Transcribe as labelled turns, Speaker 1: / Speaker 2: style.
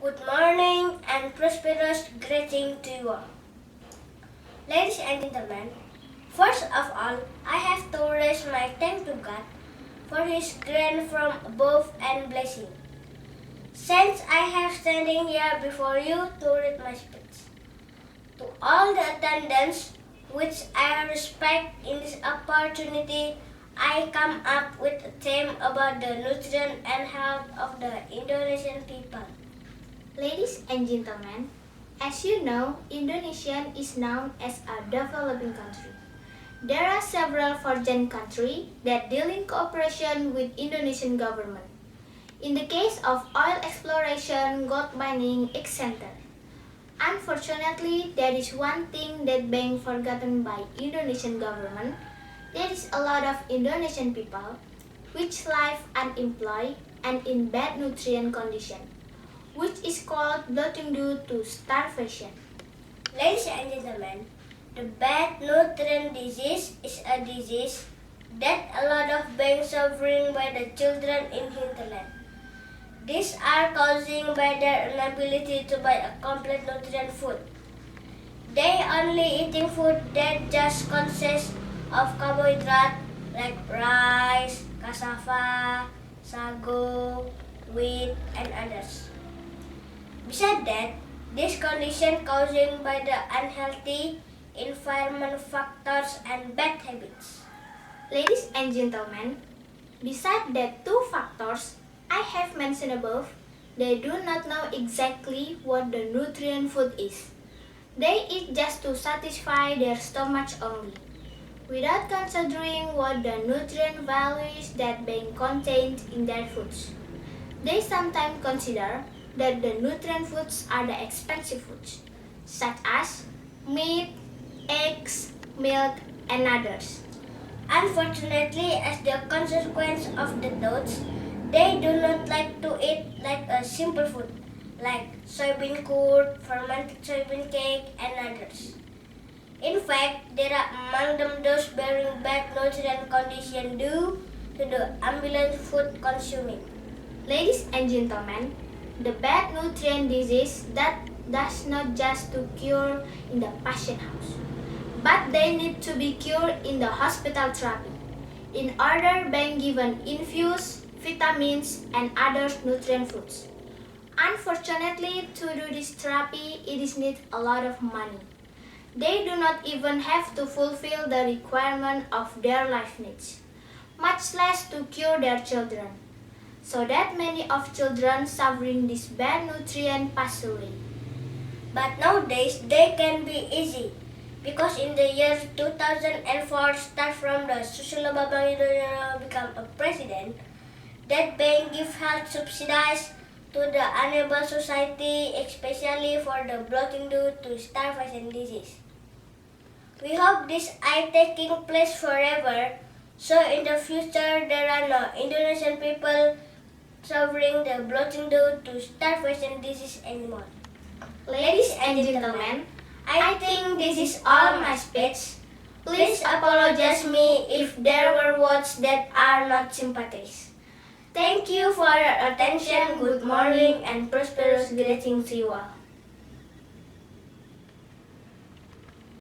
Speaker 1: Good morning and prosperous greeting to you all. Ladies and gentlemen, first of all, I have to raise my thanks to God for His grant from above and blessing. Since I have standing here before you to read my speech, to all the attendants which I respect in this opportunity, I come up with a theme about the nutrition and health of the Indonesian people.
Speaker 2: Ladies and gentlemen, as you know, Indonesia is known as a developing country. There are several foreign countries that deal in cooperation with Indonesian government. In the case of oil exploration, gold mining, etc. Unfortunately, there is one thing that being forgotten by Indonesian government. There is a lot of Indonesian people which live unemployed and in bad nutrient condition, which is called bloating due to starvation.
Speaker 1: Ladies and gentlemen, the bad nutrient disease is a disease that a lot of being suffering by the children in hinterland. These are caused by their inability to buy a complete nutrient food. They only eating food that just consists of carbohydrate like rice, cassava, sago, wheat, and others. Besides that, this condition caused by the unhealthy environment factors and bad habits.
Speaker 2: Ladies and gentlemen, besides that two factors I have mentioned above, they do not know exactly what the nutrient food is. They eat just to satisfy their stomach only, without considering what the nutrient values that being contained in their foods. They sometimes consider that the nutrient foods are the expensive foods, such as meat, eggs, milk, and others.
Speaker 1: Unfortunately, as the consequence of the thoughts, they do not like to eat like a simple food, like soybean curd, fermented soybean cake, and others. In fact, there are among them those bearing bad nutrient condition due to the ambulance food consuming.
Speaker 2: Ladies and gentlemen, the bad nutrient disease that does not just to cure in the patient house, but they need to be cured in the hospital therapy, in order being given infused vitamins and other nutrient foods. Unfortunately, to do this therapy, it is need a lot of money. They do not even have to fulfill the requirement of their life needs, much less to cure their children. So that many of children suffering this bad nutrient pass away.
Speaker 1: But nowadays, they can be easy because in the year 2004, start from the Susilo Bambang Yudhoyono become a president, that bank give health subsidies to the unable society, especially for the bloating due to starvation disease. We hope this is taking place forever, so in the future there are no Indonesian people suffering the bloating due to starvation disease anymore.
Speaker 2: Ladies and gentlemen, I think this is all my speech. Please apologize me if there were words that are not sympathies.
Speaker 1: Thank you for your attention. Good morning and prosperous greetings to you all.